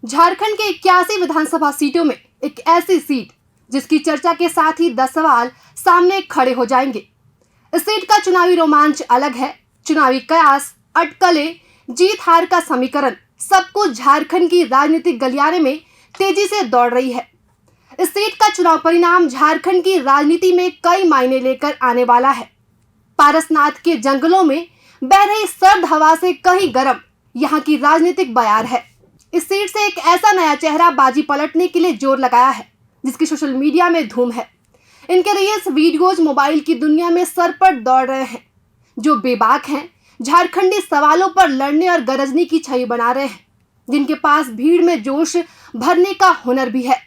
झारखंड के 81 विधानसभा सीटों में एक ऐसी सीट जिसकी चर्चा के साथ ही 10 सवाल सामने खड़े हो जाएंगे। इस सीट का चुनावी रोमांच अलग है। चुनावी कयास, अटकलें, जीत हार का समीकरण, सब कुछ झारखंड की राजनीतिक गलियारे में तेजी से दौड़ रही है। इस सीट का चुनाव परिणाम झारखंड की राजनीति में कई मायने लेकर आने वाला है। पारसनाथ के जंगलों में बह रही सर्द हवा से कहीं गर्म यहाँ की राजनीतिक बयार है। इस सीट से एक ऐसा नया चेहरा बाजी पलटने के लिए जोर लगाया है जिसकी सोशल मीडिया में धूम है। इनके रील्स, वीडियोज मोबाइल की दुनिया में सर पर दौड़ रहे हैं। जो बेबाक हैं, झारखंडी सवालों पर लड़ने और गरजने की छवि बना रहे हैं, जिनके पास भीड़ में जोश भरने का हुनर भी है,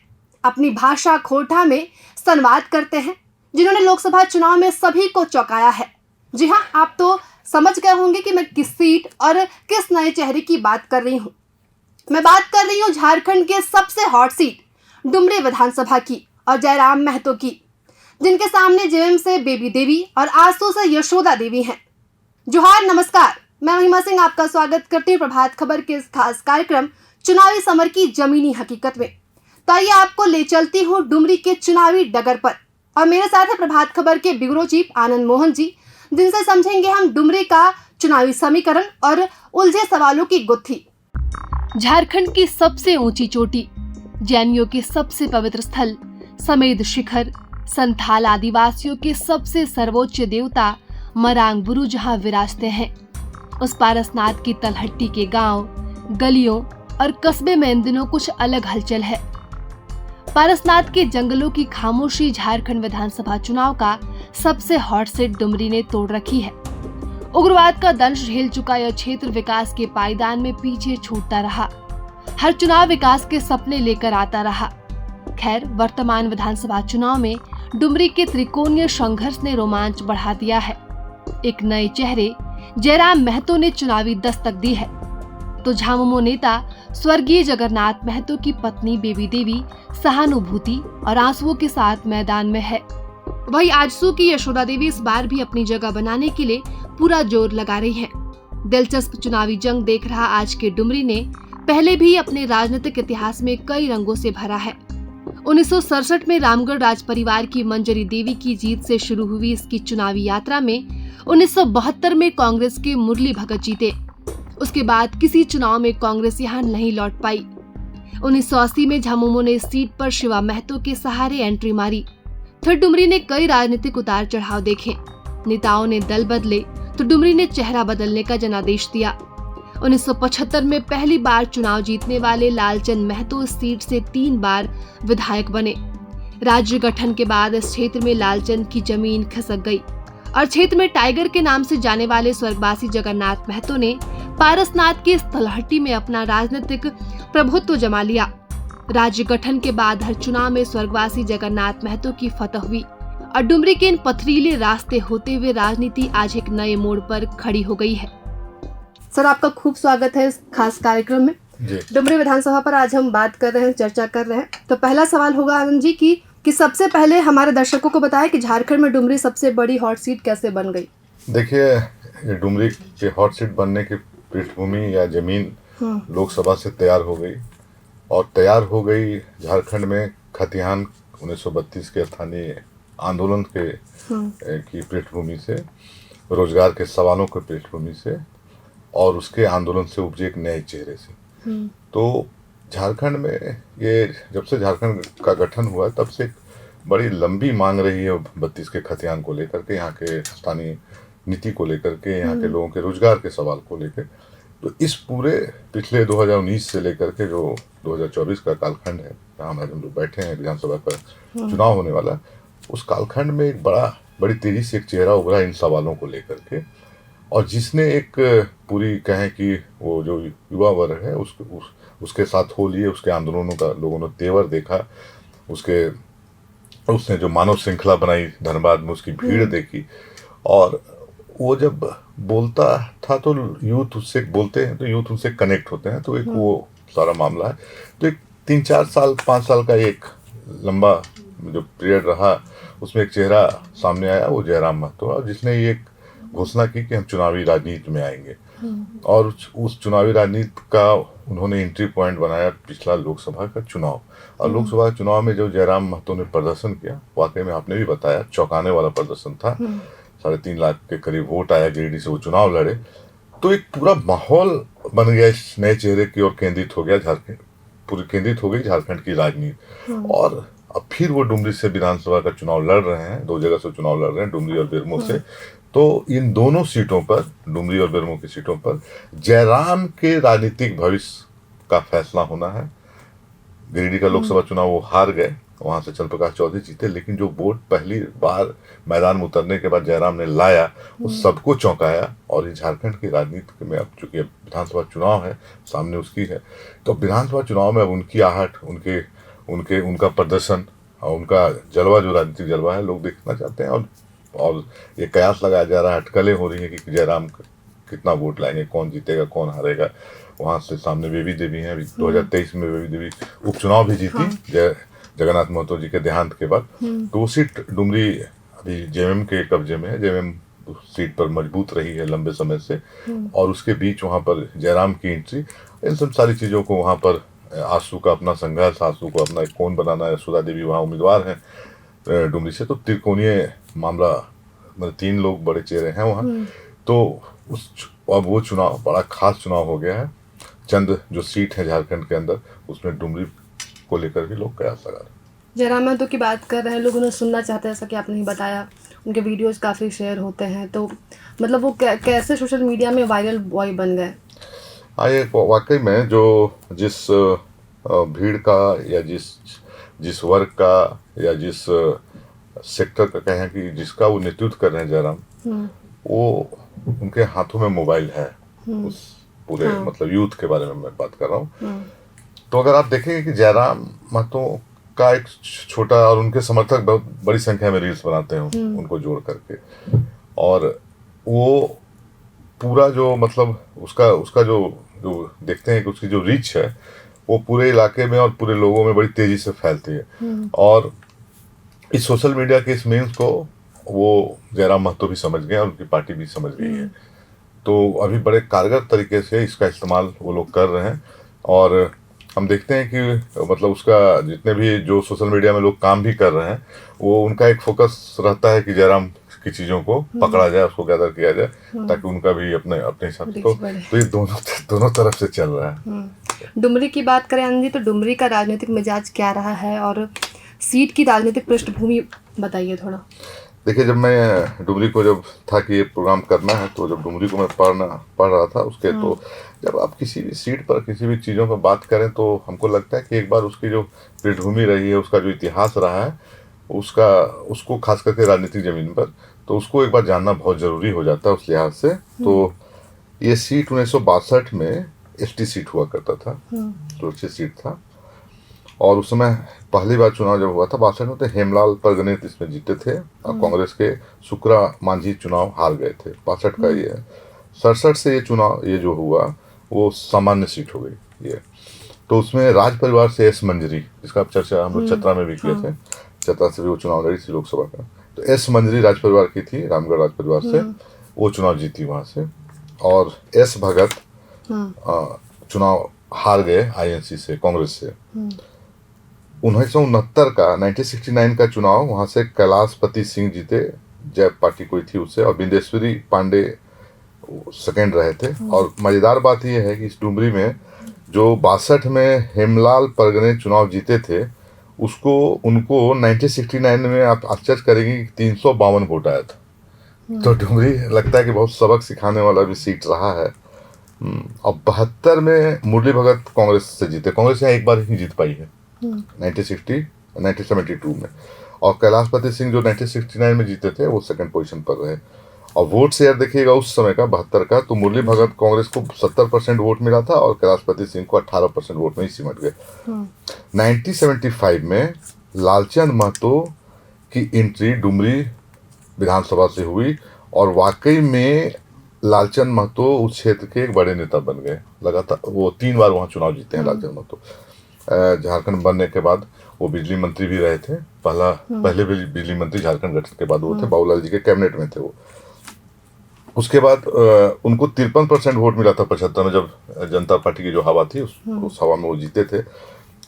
अपनी भाषा खोटा में संवाद करते हैं, जिन्होंने लोकसभा चुनाव में सभी को चौंकाया है। जी हाँ, आप तो समझ गए होंगे कि मैं किस सीट और किस नए चेहरे की बात कर रही हूँ। मैं बात कर रही हूँ झारखंड के सबसे हॉट सीट डुमरी विधानसभा की और जयराम महतो की, जिनके सामने जेएम से बेबी देवी और आसू से यशोदा देवी हैं। जोहार, नमस्कार। मैं महिमा सिंह आपका स्वागत करती हूँ प्रभात खबर के इस खास कार्यक्रम चुनावी समर की जमीनी हकीकत में। तो आइए आपको ले चलती हूँ डुमरी के चुनावी डगर पर, और मेरे साथ है प्रभात खबर के ब्यूरो चीफ आनंद मोहन जी, जिनसे समझेंगे हम डुमरी का चुनावी समीकरण और उलझे सवालों की गुत्थी। झारखंड की सबसे ऊंची चोटी, जैनियों के सबसे पवित्र स्थल समेद शिखर, संथाल आदिवासियों के सबसे सर्वोच्च देवता मरांग बुरु जहां विराजते हैं, उस पारसनाथ की तलहट्टी के गांव, गलियों और कस्बे में इन दिनों कुछ अलग हलचल है। पारसनाथ के जंगलों की खामोशी झारखंड विधानसभा चुनाव का सबसे हॉट सीट डुमरी ने तोड़ रखी है। उग्रवाद का दंश झेल चुका यह क्षेत्र विकास के पायदान में पीछे छूटता रहा। हर चुनाव विकास के सपने लेकर आता रहा। खैर, वर्तमान विधानसभा चुनाव में डुमरी के त्रिकोणीय संघर्ष ने रोमांच बढ़ा दिया है। एक नए चेहरे जयराम महतो ने चुनावी दस्तक दी है, तो झामुमो नेता स्वर्गीय जगन्नाथ महतो की पत्नी बेबी देवी सहानुभूति और आंसुओं के साथ मैदान में है। वही आजसू की यशोदा देवी इस बार भी अपनी जगह बनाने के लिए पूरा जोर लगा रही हैं। दिलचस्प चुनावी जंग देख रहा आज के डुमरी ने पहले भी अपने राजनीतिक इतिहास में कई रंगों से भरा है। 1967 में रामगढ़ राज परिवार की मंजरी देवी की जीत से शुरू हुई इसकी चुनावी यात्रा में 1972 में कांग्रेस के मुरली भगत जीते। उसके बाद किसी चुनाव में कांग्रेस यहाँ नहीं लौट पाई। 1980 में झामुमो ने इस सीट पर शिवा महतो के सहारे एंट्री मारी। फिर डुमरी ने कई राजनीतिक उतार चढ़ाव देखे। नेताओं ने दल बदले तो डुमरी ने चेहरा बदलने का जनादेश दिया। 1975 में पहली बार चुनाव जीतने वाले लालचंद महतो इस सीट से 3 बार विधायक बने। राज्य गठन के बाद इस क्षेत्र में लालचंद की जमीन खिसक गई और क्षेत्र में टाइगर के नाम से जाने वाले स्वर्गवासी जगन्नाथ महतो ने पारसनाथ की तलहट्टी में अपना राजनीतिक प्रभुत्व जमा लिया। राज्य गठन के बाद हर चुनाव में स्वर्गवासी जगन्नाथ महतो की फतह हुई और डुमरी के इन पथरीले रास्ते होते हुए राजनीति आज एक नए मोड़ पर खड़ी हो गई है। सर, आपका खूब स्वागत है इस खास कार्यक्रम में। डुमरी विधानसभा पर आज हम बात कर रहे हैं, चर्चा कर रहे हैं। तो पहला सवाल होगा आनंद जी कि सबसे पहले हमारे दर्शकों को बताएं कि झारखंड में डुमरी सबसे बड़ी हॉट सीट कैसे बन गई। देखिए, डुमरी के हॉट सीट बनने की पृष्ठभूमि या जमीन लोकसभा से तैयार हो गई, और तैयार हो गई झारखंड में खतिहान 1932 के स्थानीय आंदोलन के की पृष्ठभूमि से, रोजगार के सवालों के पृष्ठभूमि से, और उसके आंदोलन से उपजे एक नए चेहरे से। तो झारखंड में ये जब से झारखंड का गठन हुआ तब से एक बड़ी लंबी मांग रही है 32 के खतियान को लेकर के, यहाँ के स्थानीय नीति को लेकर के, यहाँ के लोगों के रोजगार के सवाल को लेकर। तो इस पूरे पिछले 2019 से लेकर के जो 2024 का कालखंड है, जहाँ हम लोग बैठे हैं, विधानसभा का चुनाव होने वाला, उस कालखंड में एक बड़ी तेजी से एक चेहरा उभरा इन सवालों को लेकर के, और जिसने एक पूरी कहें कि वो जो युवा वर्ग है उसके साथ हो लिए, उसके आंदोलनों का लोगों ने तेवर देखा, उसने जो मानव श्रृंखला बनाई धनबाद में, उसकी भीड़ देखी, और वो जब बोलता था तो यूथ उससे बोलते हैं तो यूथ उनसे कनेक्ट होते हैं, तो एक वो सारा मामला है। तो एक 3-4 साल 5 साल का एक लंबा जो पीरियड रहा, उसमें एक चेहरा सामने आया, वो जयराम महतो, जिसने ये घोषणा की कि हम चुनावी राजनीति में आएंगे, और उस चुनावी राजनीति का उन्होंने एंट्री पॉइंट बनाया पिछला लोकसभा का चुनाव। और लोकसभा चुनाव में जो जयराम महतो ने प्रदर्शन किया, वाकई में आपने भी बताया चौंकाने वाला प्रदर्शन था। 3.5 लाख के करीब वोट आया, गिरिडीह से वो चुनाव लड़े, तो एक पूरा माहौल बन गया, इस नए चेहरे की ओर केंद्रित हो गया, झारखंड पूरी केंद्रित हो गई झारखंड की राजनीति। और अब फिर वो डुमरी से विधानसभा का चुनाव लड़ रहे हैं, 2 जगह से चुनाव लड़ रहे हैं, डुमरी और बेरमो से। तो इन दोनों सीटों पर, डुमरी और बेरमो की सीटों पर जयराम के राजनीतिक भविष्य का फैसला होना है। गिरिडीह का लोकसभा चुनाव वो हार गए, वहां से चंद्रप्रकाश चौधरी जीते, लेकिन जो वोट पहली बार मैदान में उतरने के बाद जयराम ने लाया, वो सबको चौंकाया। और ये झारखंड की राजनीति में अब चूंकि विधानसभा चुनाव है, सामने उसकी है, तो विधानसभा चुनाव में अब उनकी आहट, उनका प्रदर्शन और उनका जलवा, जो राजनीतिक जलवा है, लोग देखना चाहते हैं। और ये कयास लगाया जा रहा है, अटकलें हो रही है कि जयराम कितना वोट लाएंगे, कौन जीतेगा, कौन हारेगा। वहां से सामने बेबी देवी हैं, अभी 2023 में बेबी देवी उपचुनाव भी जीती जगन्नाथ महतो जी के देहांत के बाद। तो वो सीट डुमरी अभी जेएमएम के कब्जे में है। जेएमएम सीट पर मजबूत रही है लंबे समय से, और उसके बीच वहां पर जयराम की एंट्री, इन सब सारी चीजों को वहां पर आंसू का अपना संघर्ष, आंसू को अपना एक कौन बनाना है। सुधा देवी वहाँ उम्मीदवार हैं डुमरी से, तो त्रिकोणीय मामला, मतलब 3 लोग बड़े चेहरे हैं वहाँ। तो अब वो चुनाव बड़ा खास चुनाव हो गया है। चंद जो सीट है झारखंड के अंदर, उसमें डुमरी को लेकर भी लोग कयास लगा रहे हैं। जयराम महतो की बात कर रहे हैं, लोग उन्हें सुनना चाहते हैं, जैसा कि आपने ही बताया, उनके वीडियोस काफ़ी शेयर होते हैं, तो मतलब वो कैसे सोशल मीडिया में वायरल बॉय बन गए? हाँ, ये वाकई में जो जिस भीड़ का या जिस वर्ग का या जिस सेक्टर का कहें कि जिसका वो नेतृत्व कर रहे हैं जयराम, वो उनके हाथों में मोबाइल है। उस पूरे मतलब यूथ के बारे में मैं बात कर रहा हूँ। तो अगर आप देखेंगे कि जयराम महतो का एक छोटा, और उनके समर्थक बहुत बड़ी संख्या में रील्स बनाते हैं उनको जोड़ करके, और वो पूरा जो मतलब उसका जो देखते हैं कि उसकी जो रीच है, वो पूरे इलाके में और पूरे लोगों में बड़ी तेजी से फैलती है। और इस सोशल मीडिया के इस मीम्स को वो जयराम महतो भी समझ गए और उनकी पार्टी भी समझ गई है। तो अभी बड़े कारगर तरीके से इसका इस्तेमाल वो लोग कर रहे हैं। और हम देखते हैं कि मतलब उसका जितने भी जो सोशल मीडिया में लोग काम भी कर रहे हैं, वो उनका एक फोकस रहता है कि जयराम की चीज़ों को पकड़ा जाए, उसको गैदर किया जाए, ताकि उनका भी अपने हिसाब से। तो ये दोनों तरफ से चल रहा है। डुमरी की बात करें आनंद जी, तो डुमरी का राजनीतिक मिजाज क्या रहा है, और सीट की राजनीतिक पृष्ठभूमि बताइए थोड़ा। देखिए, जब मैं डुमरी को जब था कि ये प्रोग्राम करना है, तो जब डुमरी को मैं पढ़ रहा था उसके, तो जब आप किसी भी सीट पर किसी भी चीज़ों पर बात करें, तो हमको लगता है कि एक बार उसकी जो पृष्ठभूमि रही है, उसका जो इतिहास रहा है, उसको खास करके राजनीतिक जमीन पर, तो उसको एक बार जानना बहुत ज़रूरी हो जाता है उस लिहाज से। तो ये सीट 1962 में एसटी सीट हुआ करता था, सुरक्षित सीट था। और उस समय पहली बार चुनाव जब हुआ था 62 में, तो हेमलाल परगने इसमें जीते थे, और कांग्रेस के शुक्रा मांझी चुनाव हार गए थे। 62 का ये है। 67 से ये चुनाव ये जो हुआ वो सामान्य सीट हो गई ये। तो उसमें राज परिवार से एस मंजरी, जिसका चर्चा हम लोग चतरा में भी किए थे, चतरा से भी वो चुनाव लड़ी थी लोकसभा का। तो एस मंजरी राज परिवार की थी, रामगढ़ राज परिवार से, वो चुनाव जीती वहाँ से। और एस भगत चुनाव हार गए आईएनसी से, कांग्रेस से। 1969 का 1969 का चुनाव वहाँ से कैलाशपति सिंह जीते, जय पार्टी कोई थी उससे, और बिंदेश्वरी पांडे सेकेंड रहे थे। और मज़ेदार बात यह है कि इस डुमरी में जो 62 में हेमलाल परगने चुनाव जीते थे, उनको 1969 में आप आश्चर्य करेंगे कि 352 वोट आया था। तो डुमरी लगता है कि बहुत सबक सिखाने वाला भी सीट रहा है। और 72 में मुरली भगत कांग्रेस से जीते। कांग्रेस यहाँ एक बार ही जीत पाई है 1972 में। और कैलाशपति सिंह जो 1969 में जीते थे, वो सेकंड पोजीशन पर रहे। और वोट शेयर देखिएगा उस समय का 72 का, तो मुरली भगत कांग्रेस को 70% वोट मिला था, और कैलाशपति सिंह को 18% वोट में ही सिमट गए। 1975 में लालचंद महतो की एंट्री डुमरी विधानसभा से हुई, और वाकई में लालचंद महतो उस क्षेत्र के एक बड़े नेता बन गए। लगातार वो 3 बार वहाँ चुनाव जीते हैं लालचंद महतो। झारखंड बनने के बाद वो बिजली मंत्री भी रहे थे। पहले बिजली मंत्री झारखंड गठन के बाद वो थे, बाबूलाल जी के कैबिनेट में थे वो। उसके बाद उनको 53% वोट मिला था 75 में, जब जनता पार्टी की जो हवा थी उस हवा में वो जीते थे।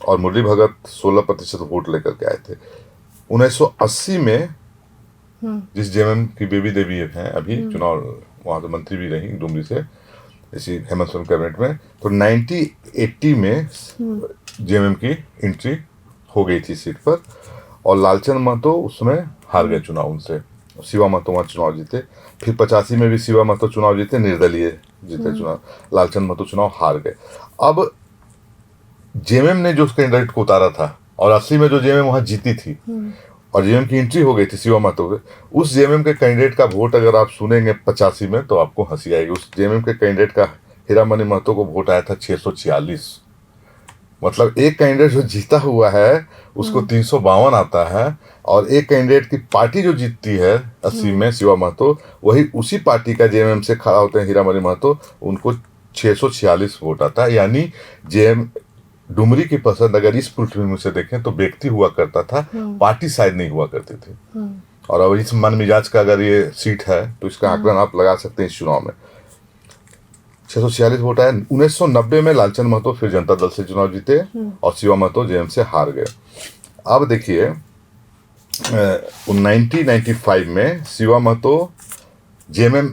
और मुरली भगत 16% वोट लेकर के आए थे। 1980 में जिस जेएमएम की बेबी देवी हैं अभी चुनाव, वहाँ से मंत्री भी रही डुमरी से इसी हेमंत सोरेन कैबिनेट में, तो 1980 में जेएमएम की एंट्री हो गई थी सीट पर। और लालचंद महतो उसमें हार गए चुनाव उनसे, शिवा महतो वहाँ चुनाव जीते। फिर 85 में भी शिवा महतो चुनाव जीते, निर्दलीय जीते चुनाव, लालचंद महतो चुनाव हार गए। अब जेएमएम ने जो कैंडिडेट को उतारा था और 80 में जो जेएमएम वहाँ जीती थी और जेएमएम की एंट्री हो गई थी शिवा महतो के, उस जेएमएम के कैंडिडेट का वोट अगर आप सुनेंगे 85 में तो आपको हंसी आएगी। उस जेएमएम के कैंडिडेट का हीरामणि महतो को वोट आया था 646। मतलब एक कैंडिडेट जो जीता हुआ है उसको 352 आता है, और एक कैंडिडेट की पार्टी जो जीतती है 80 में शिवा महतो, वही उसी पार्टी का जेएमएम से खड़ा होते हैं हीरामणि महतो, उनको 646 वोट आता है। यानी जेएम डुमरी की पसंद अगर इस पृथ्वी से देखें तो व्यक्ति हुआ करता था, पार्टी शायद नहीं हुआ करती थी। और अब इस मन मिजाज का अगर ये सीट है तो इसका आकलन आप लगा सकते हैं। इस चुनाव में 646 वोट आए। 1990 में लालचंद महतो फिर जनता दल से चुनाव जीते और शिवा महतो जेएमएम से हार गए। अब देखिए 1995 में शिवा महतो जेएमएम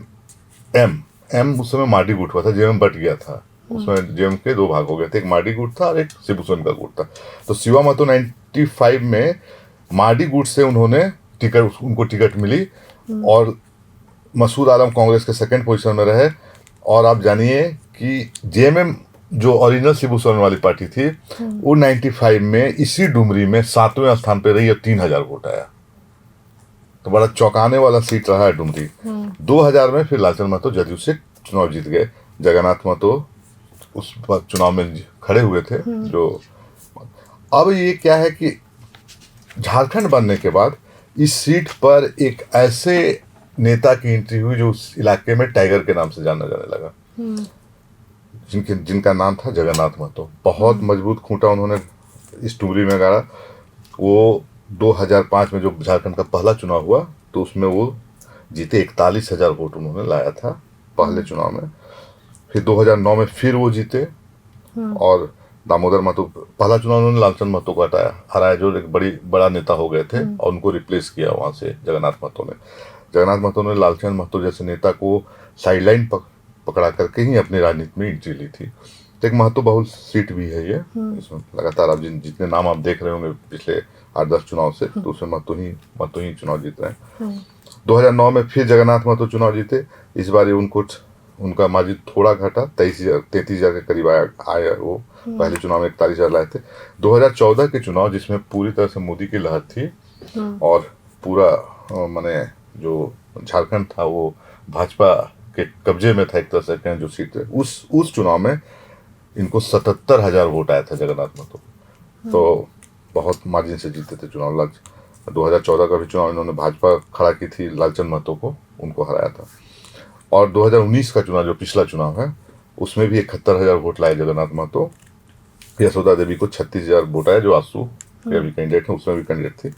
एम उस समय माडी गुट हुआ था, जेएमएम बट गया था, उसमें जेएमएम के दो भाग हो गए थे, एक माडी गुट था और एक शिबू सोरेन का गुट था। तो शिवा महतो 95 में माडी गुट से उनको टिकट मिली और मसूद आलम कांग्रेस के सेकंड पोजीशन में रहे। और आप जानिए कि जेएमएम जो ओरिजिनल शिबू सोरेन वाली पार्टी थी वो 95 में इसी डुमरी में 7वें स्थान पे रही और 3000 वोट आया। तो बड़ा चौंकाने वाला सीट रहा है डुमरी। 2000 में फिर लालचंद महतो जदयू से चुनाव जीत गए। जगन्नाथ महतो उस चुनाव में खड़े हुए थे। जो अब ये क्या है कि झारखंड बनने के बाद इस सीट पर एक ऐसे नेता की एंट्री हुई जो उस इलाके में टाइगर के नाम से जाना जाने लगा, जिनका नाम था जगन्नाथ महतो। बहुत मजबूत खूंटा उन्होंने इस डुमरी में गाड़ा। वो 2005 में जो झारखंड का पहला चुनाव हुआ तो उसमें वो जीते, 41,000 वोट उन्होंने लाया था पहले चुनाव में। फिर 2009 में फिर वो जीते और दामोदर महतो, पहला चुनाव उन्होंने लालचंद महतो को हराया जो एक बड़ा नेता हो गए थे, और उनको रिप्लेस किया वहाँ से जगन्नाथ महतो ने। जगन्नाथ महतो ने लालचंद महतो जैसे नेता को साइडलाइन पकड़ा करके ही अपनी राजनीति में एंट्री ली थी। तो एक महत्व बहुल सीट भी है ये। इसमें लगातार आप जितने नाम आप देख रहे होंगे पिछले 8-10 चुनाव से, तो उसमें महतो ही चुनाव जीत रहे हैं। 2009 में फिर जगन्नाथ महतो चुनाव जीते। इस बार उनका मार्जिन थोड़ा घटा, 33,000 के करीब आया वो। पहले चुनाव में 41,000 लाए थे। 2014 के चुनाव जिसमें पूरी तरह से मोदी की लहर थी और पूरा माने जो झारखंड था वो भाजपा के कब्जे में था एक तरह से कहें, जो सीट है उस चुनाव में इनको 77,000 वोट आया था जगन्नाथ महतो। तो बहुत मार्जिन से जीते थे चुनाव। 2014 का भी चुनाव इन्होंने भाजपा खड़ा की थी, लालचंद महतो को, उनको हराया था। और 2019 का चुनाव जो पिछला चुनाव है उसमें भी 71,000 वोट लाए जगन्नाथ महतो। यशोदा देवी को 36,000 वोट आए, जो आसू के अभी कैंडिडेट हैं, उसमें भी कैंडिडेट थी।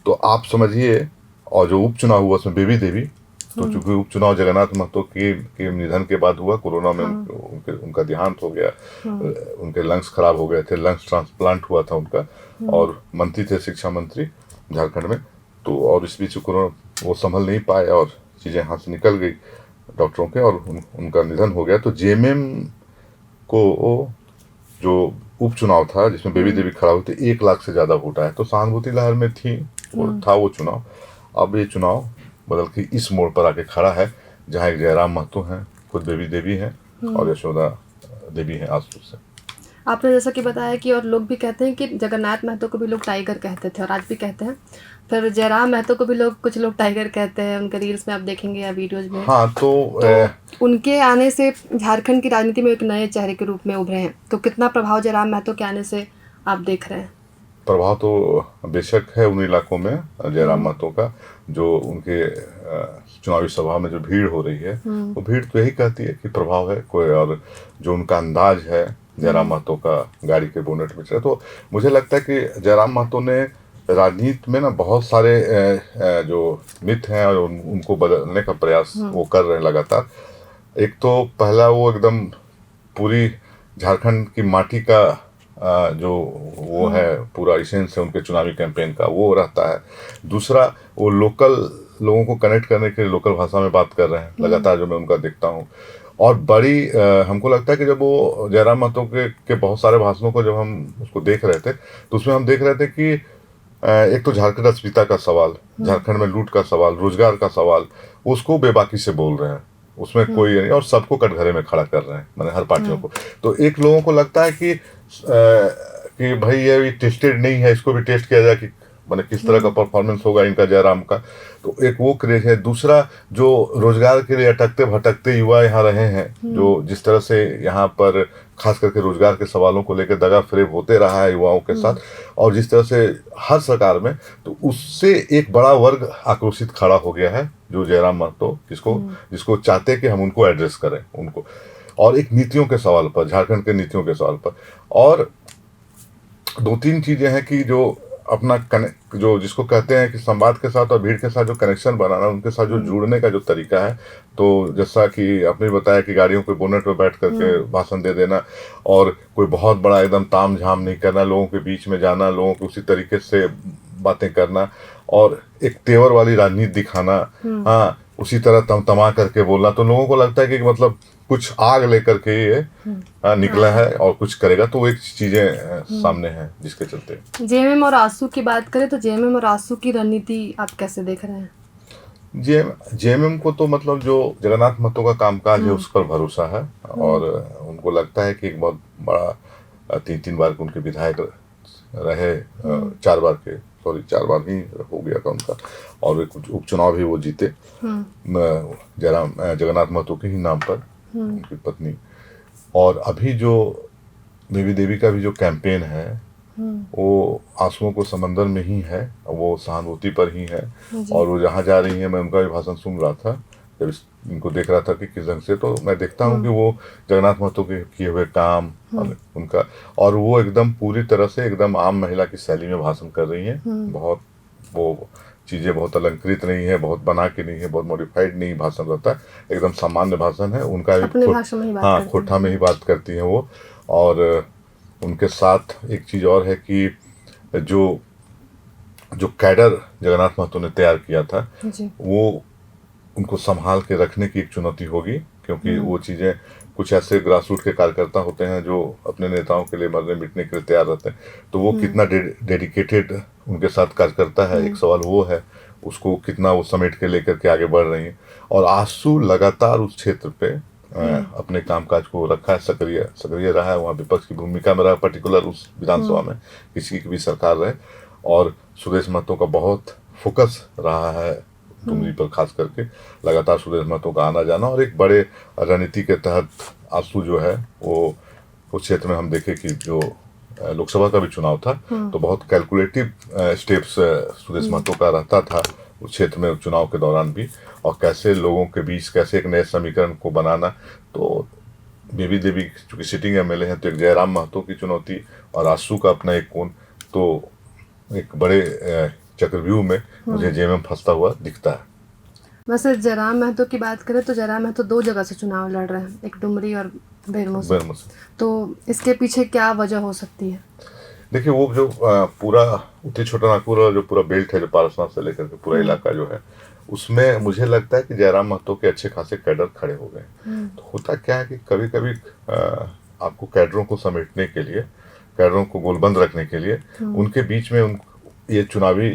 तो आप समझिए। और जो उपचुनाव हुआ उसमें बेबी देवी, तो चूंकि उपचुनाव जगन्नाथ महतो के निधन के बाद हुआ, कोरोना में उनका देहांत हो गया, उनके लंग्स खराब हो गए थे, लंग्स ट्रांसप्लांट हुआ था उनका, और मंत्री थे शिक्षा मंत्री झारखंड में। तो और इस बीच कोरोना वो संभल नहीं पाए और चीज़ें हाथ से निकल गई डॉक्टरों के, और उनका निधन हो गया। तो जेएमएम को जो उपचुनाव था जिसमें बेबी देवी खड़ा हुई थी, 1 लाख से ज़्यादा वोट आया। तो सहानुभूति लहर में था वो चुनाव। अब ये चुनाव बदल के इस मोड़ पर आके खड़ा है जहाँ एक जयराम महतो हैं, खुद बेबी देवी हैं और यशोदा देवी हैं आसपास से। आपने जैसा कि बताया कि और लोग भी कहते हैं कि जगन्नाथ महतो को भी लोग टाइगर कहते थे और आज भी कहते हैं। फिर जयराम महतो को भी कुछ लोग टाइगर कहते हैं, उनके रील्स में आप देखेंगे या वीडियोज में। हाँ, तो उनके आने से झारखंड की राजनीति में एक नए चेहरे के रूप में उभरे हैं। तो कितना प्रभाव जयराम महतो के आने से आप देख रहे हैं? प्रभाव तो बेशक है उन इलाकों में जयराम महतो का। जो उनके चुनावी सभा में जो भीड़ हो रही है वो भीड़ तो यही कहती है कि प्रभाव है कोई, और जो उनका अंदाज है जयराम महतो का गाड़ी के बोनेट में चला, तो मुझे लगता है कि जयराम महतो ने राजनीति में ना बहुत सारे जो मिथ हैं और उनको बदलने का प्रयास वो कर रहे हैं लगातार। एक तो पहला वो एकदम पूरी झारखंड की माटी का जो वो है पूरा इसेंस है उनके चुनावी कैंपेन का वो रहता है। दूसरा वो लोकल लोगों को कनेक्ट करने के लिए लोकल भाषा में बात कर रहे हैं लगातार, जो मैं उनका देखता हूँ। और बड़ी हमको लगता है कि जब वो जयराम महतो के बहुत सारे भाषणों को जब हम उसको देख रहे थे तो उसमें हम देख रहे थे कि एक तो झारखंड अस्मिता का सवाल, झारखंड में लूट का सवाल, रोजगार का सवाल, उसको बेबाकी से बोल रहे हैं, उसमें कोई नहीं, और सबको कटघरे में खड़ा कर रहे हैं, मैंने हर पार्टियों को। तो एक लोगों को लगता है कि भाई ये भी टेस्टेड नहीं है, इसको भी टेस्ट किया जाए कि मैंने किस तरह का परफॉर्मेंस होगा इनका जयराम का। तो एक वो क्रेज है। दूसरा जो रोजगार के लिए अटकते भटकते युवा यहाँ रहे हैं, जो जिस तरह से यहाँ पर खास करके रोजगार के सवालों को लेकर दगा फरेब होते रहा है युवाओं के साथ, और जिस तरह से हर सरकार में, तो उससे एक बड़ा वर्ग आक्रोशित खड़ा हो गया है, जो जयराम महतो जिसको चाहते हैं कि हम उनको एड्रेस करें उनको, और एक नीतियों के सवाल पर, झारखंड के नीतियों के सवाल पर। और दो तीन चीजें हैं कि जो अपना जो जिसको कहते हैं कि संवाद के साथ और भीड़ के साथ जो कनेक्शन बनाना, उनके साथ जो जुड़ने का जो तरीका है, तो जैसा कि आपने बताया कि गाड़ियों के बोनेट पे बैठ करके भाषण दे देना, और कोई बहुत बड़ा एकदम ताम झाम नहीं करना, लोगों के बीच में जाना, लोगों को उसी तरीके से बातें करना, और एक तेवर वाली राजनीति दिखाना, हाँ उसी तरह तमतमा करके बोलना। तो लोगों को लगता है कि मतलब कुछ आग लेकर के ये निकला है और कुछ करेगा, तो वो एक चीजें सामने हैं जिसके चलते। जेएमएम और आसू की बात करें तो जेएमएम और आसू की रणनीति आप कैसे देख रहे हैं? जेएमएम को तो मतलब जो जगन्नाथ महतो का कामकाज है उस पर भरोसा है, और उनको लगता है कि एक बहुत बड़ा 3 बार के उनके विधायक रहे, 4 बार के, सॉरी 4 बार ही हो गया था उनका, और कुछ उपचुनाव भी वो जीते जगन्नाथ महतो के ही नाम पर, उनकी पत्नी। और अभी जो देवी देवी का भी जो कैंपेन है वो आंसुओं को समंदर में ही है, वो सहानुभूति पर ही है, और वो जहाँ जा रही है, मैं उनका भी भाषण सुन रहा था जब इनको देख रहा था कि किस ढंग से, तो मैं देखता हूँ कि वो जगन्नाथ महतो के किए हुए काम उनका, और वो एकदम पूरी तरह से एकदम आम महिला की शैली में भाषण कर रही है। बहुत वो चीज़ें बहुत अलंकृत नहीं है, बहुत बना के नहीं है, बहुत मॉडिफाइड नहीं भाषण रहता है, एकदम सामान्य भाषण है उनका। हाँ, खोटा में ही बात करती हैं वो। और उनके साथ एक चीज़ और है कि जो कैडर जगन्नाथ महतो ने तैयार किया था, वो उनको संभाल के रखने की एक चुनौती होगी, क्योंकि वो चीज़ें कुछ ऐसे ग्रासरूट के कार्यकर्ता होते हैं जो अपने नेताओं के लिए मरने मिटने के लिए तैयार रहते हैं, तो वो कितना डेडिकेटेड उनके साथ कार्यकर्ता है, एक सवाल वो है, उसको कितना वो समेट के लेकर के आगे बढ़ रही है। और आसू लगातार उस क्षेत्र पे अपने कामकाज को रखा है, सक्रिय रहा है, वहाँ विपक्ष की भूमिका में रहा, पर्टिकुलर उस विधानसभा में किसी की भी सरकार रहे। और सुरेश महतो का बहुत फोकस रहा है डुमरी पर, खास करके लगातार सुरेश महतो का आना जाना, और एक बड़े रणनीति के तहत आंसू जो है वो उस क्षेत्र में हम देखे कि जो लोकसभा का भी चुनाव था तो बहुत कैलकुलेटिव स्टेप्स सुरेश महतो का रहता था उस क्षेत्र में चुनाव के दौरान भी, और कैसे लोगों के बीच कैसे एक नए समीकरण को बनाना। तो बेबी देवी चूंकि सिटिंग एमएलए हैं, तो एक जयराम महतो की चुनौती और आंसू का अपना एक कोण, तो एक बड़े चक्रव्यूह में मुझे जेएमएम फंसता हुआ दिखता है। वैसे जयराम महतो की बात करें तो जयराम महतो 2 जगह से चुनाव लड़ रहे हैं, एक डुमरी और बेरमो से। तो इसके पीछे क्या वजह हो सकती है? देखिए, वो जो पूरा उत्तरी छोटा नागपुर और जो पूरा बेल्ट है, जो पारसनाथ से लेकर के पूरा इलाका जो है, उसमें मुझे लगता है कि जयराम महतो के अच्छे खासे कैडर खड़े हो गए। तो होता क्या है कि कभी कभी आपको कैडरों को समेटने के लिए, कैडरों को गोलबंद रखने के लिए उनके बीच में ये चुनावी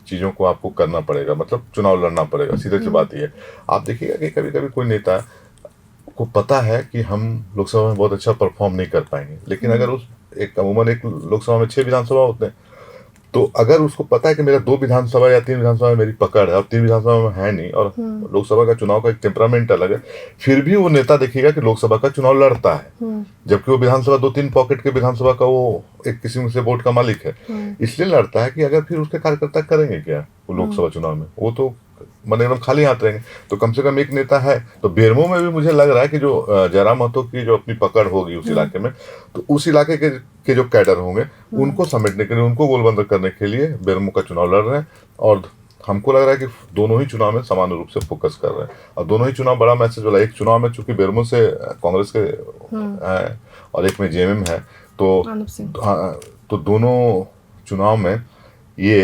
चीज़ों को आपको करना पड़ेगा, मतलब चुनाव लड़ना पड़ेगा। सीधे सी बात ये, आप देखिएगा कि कभी कभी कोई नेता को पता है कि हम लोकसभा में बहुत अच्छा परफॉर्म नहीं कर पाएंगे, लेकिन अगर अमूमन एक लोकसभा में 6 विधानसभा होते हैं, तो अगर उसको पता है कि मेरा 2 विधानसभा या 3 विधानसभा में मेरी पकड़ है और 3 विधानसभा में है नहीं, और लोकसभा का चुनाव का एक टेम्परामेंट अलग है, फिर भी वो नेता देखिएगा कि लोकसभा का चुनाव लड़ता है, जबकि वो विधानसभा 2-3 पॉकेट के विधानसभा का वो एक किस्म से वोट का मालिक है। इसलिए लड़ता है कि अगर फिर उसके कार्यकर्ता करेंगे क्या वो लोकसभा चुनाव में, वो तो मैंने एकदम खाली हाथ रहेंगे, तो कम से कम एक नेता है। तो बेरमो में भी मुझे लग रहा है कि जो जयराम महतो की जो अपनी पकड़ होगी उस इलाके में, तो उस इलाके के जो कैडर होंगे उनको समेटने के लिए, उनको गोलबंद करने के लिए बेरमो का चुनाव लड़ रहे हैं। और हमको लग रहा है कि दोनों ही चुनाव में समान रूप से फोकस कर रहे हैं, और दोनों ही चुनाव बड़ा मैसेज वाला। एक चुनाव में चूंकि बेरमो से कांग्रेस के है और एक में जेएमएम है, तो दोनों चुनाव में ये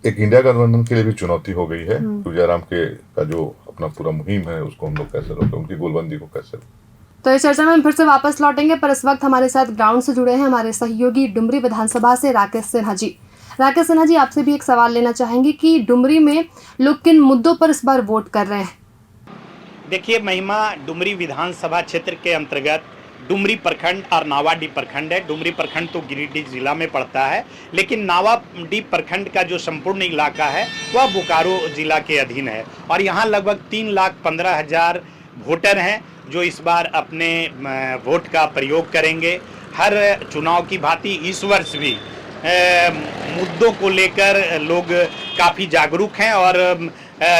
एक इंडिया गठबंधन के लिए भी चुनौती हो गई है। तो जयराम के का जो अपना पूरा मुहिम है उसको हम लोग कैसे रोकें, उनकी गोलबंदी को कैसे। तो इस चर्चा में हम फिर से वापस लौटेंगे, पर इस वक्त हमारे साथ ग्राउंड से जुड़े हैं हमारे सहयोगी डुमरी विधानसभा से राकेश सिन्हा जी। राकेश सिन्हा जी, आपसे भी एक सवाल लेना चाहेंगे कि डुमरी में लोग किन मुद्दों पर इस बार वोट कर रहे हैं? देखिए महिमा, डुमरी विधानसभा क्षेत्र के अंतर्गत डुमरी प्रखंड और नावाडीह प्रखंड है। डुमरी प्रखंड तो गिरिडीह जिला में पड़ता है, लेकिन नावाडीह प्रखंड का जो संपूर्ण इलाका है वह बोकारो जिला के अधीन है। और यहाँ लगभग 3,15,000 वोटर हैं जो इस बार अपने वोट का प्रयोग करेंगे। हर चुनाव की भांति इस वर्ष भी मुद्दों को लेकर लोग काफ़ी जागरूक हैं और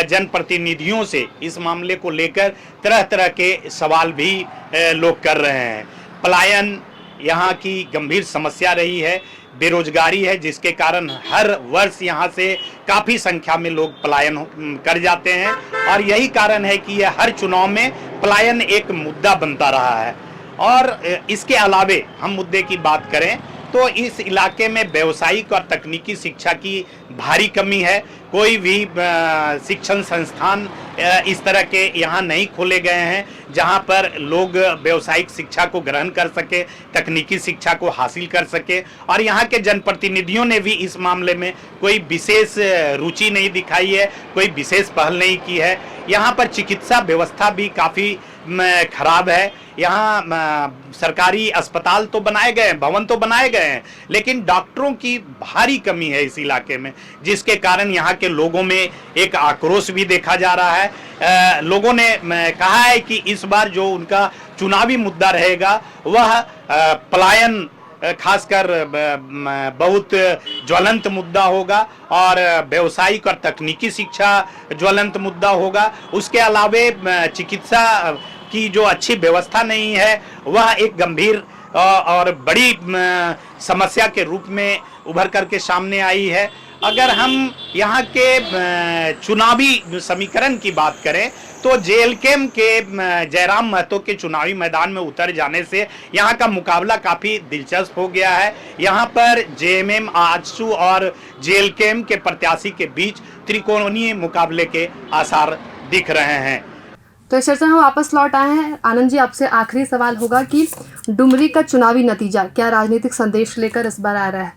जनप्रतिनिधियों से इस मामले को लेकर तरह तरह के सवाल भी लोग कर रहे हैं। पलायन यहाँ की गंभीर समस्या रही है, बेरोजगारी है, जिसके कारण हर वर्ष यहाँ से काफ़ी संख्या में लोग पलायन कर जाते हैं। और यही कारण है कि यह हर चुनाव में पलायन एक मुद्दा बनता रहा है। और इसके अलावे हम मुद्दे की बात करें तो इस इलाके में व्यावसायिक और तकनीकी शिक्षा की भारी कमी है। कोई भी शिक्षण संस्थान इस तरह के यहाँ नहीं खोले गए हैं जहाँ पर लोग व्यावसायिक शिक्षा को ग्रहण कर सके, तकनीकी शिक्षा को हासिल कर सके। और यहाँ के जनप्रतिनिधियों ने भी इस मामले में कोई विशेष रुचि नहीं दिखाई है, कोई विशेष पहल नहीं की है। यहाँ पर चिकित्सा व्यवस्था भी काफ़ी खराब है। यहाँ सरकारी अस्पताल तो बनाए गए हैं, भवन तो बनाए गए हैं, लेकिन डॉक्टरों की भारी कमी है इस इलाके में, जिसके कारण यहाँ के लोगों में एक आक्रोश भी देखा जा रहा है। लोगों ने कहा है कि इस बार जो उनका चुनावी मुद्दा रहेगा वह पलायन खासकर बहुत ज्वलंत मुद्दा होगा और व्यावसायिक और तकनीकी शिक्षा ज्वलंत मुद्दा होगा। उसके अलावे चिकित्सा की जो अच्छी व्यवस्था नहीं है वह एक गंभीर और बड़ी समस्या के रूप में उभर करके सामने आई है। अगर हम यहाँ के चुनावी समीकरण की बात करें तो जेएलकेएम के जयराम महतो के चुनावी मैदान में उतर जाने से यहाँ का मुकाबला काफ़ी दिलचस्प हो गया है। यहाँ पर जेएमएम, आजसू और जेएलकेएम के प्रत्याशी के बीच त्रिकोणीय मुकाबले के आसार दिख रहे हैं। तो इस चर्चा में वापस लौट आए हैं। आनंद जी, आपसे आखिरी सवाल होगा कि डुमरी का चुनावी नतीजा क्या राजनीतिक संदेश लेकर इस बार आ रहा है?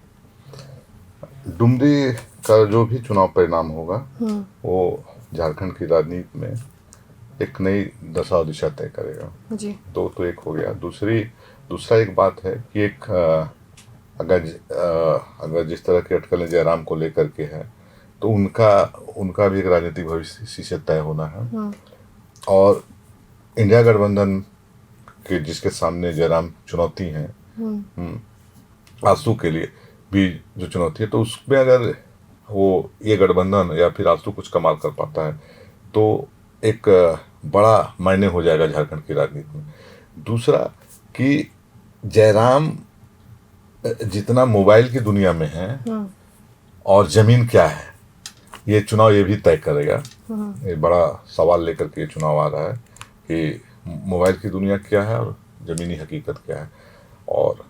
डुमरी का जो भी चुनाव परिणाम होगा वो झारखंड की राजनीति में एक नई दशा और दिशा तय करेगा जी। तो एक हो गया। दूसरा एक बात है कि एक अगर जिस तरह की अटकलें जयराम को लेकर के है तो उनका भी एक राजनीतिक भविष्य इसी से तय होना है। और इंडिया गठबंधन के जिसके सामने जयराम चुनौती है, आजसू के लिए भी जो चुनौती है, तो उसमें अगर वो ये गठबंधन या फिर आजसू कुछ कमाल कर पाता है तो एक बड़ा मायने हो जाएगा झारखंड की राजनीति में। दूसरा कि जयराम जितना मोबाइल की दुनिया में है और जमीन क्या है ये चुनाव ये भी तय करेगा। ये बड़ा सवाल लेकर के ये चुनाव आ रहा है कि मोबाइल की दुनिया क्या है और ज़मीनी हकीकत क्या है। और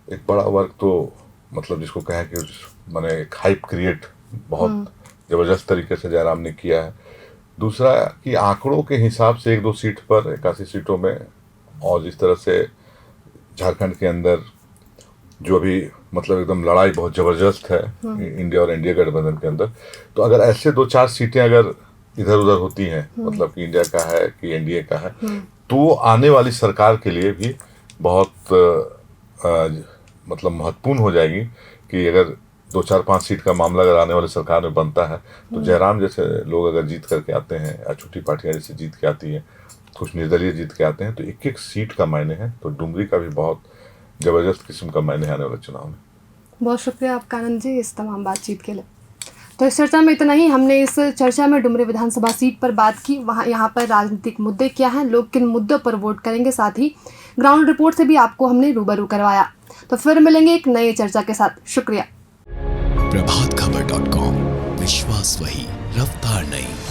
एक बड़ा वर्ग तो मतलब जिसको कहें कि मैंने एक हाइप क्रिएट बहुत ज़बरदस्त तरीके से जयराम ने किया है। दूसरा कि आंकड़ों के हिसाब से 1-2 सीट पर 81 सीटों में, और जिस तरह से झारखंड के अंदर जो अभी मतलब एकदम लड़ाई बहुत ज़बरदस्त है इंडिया और एनडीए गठबंधन के अंदर, तो अगर ऐसे 2-4 सीटें अगर इधर उधर होती हैं, मतलब कि इंडिया का है कि एनडीए का है, तो आने वाली सरकार के लिए भी बहुत मतलब महत्वपूर्ण हो जाएगी कि अगर 2-4-5 सीट का मामला अगर आने वाली सरकार में बनता है तो जयराम जैसे लोग अगर जीत करके आते हैं या छोटी पार्टियां जैसे जीत के आती हैं, कुछ निर्दलीय जीत के आते हैं, तो एक सीट का मायने है। तो डुमरी का भी बहुत ज़बरदस्त किस्म का मायने आने वाले चुनाव में। बहुत शुक्रिया आपका आनंद जी इस तमाम बातचीत के लिए। तो इस चर्चा में इतना ही। हमने इस चर्चा में डुमरी विधानसभा सीट पर बात की, यहाँ पर राजनीतिक मुद्दे क्या हैं, लोग किन मुद्दों पर वोट करेंगे, साथ ही ग्राउंड रिपोर्ट से भी आपको हमने रूबरू करवाया। तो फिर मिलेंगे एक नए चर्चा के साथ। शुक्रिया। प्रभातखबर.com, विश्वास वही, रफ्तार नहीं।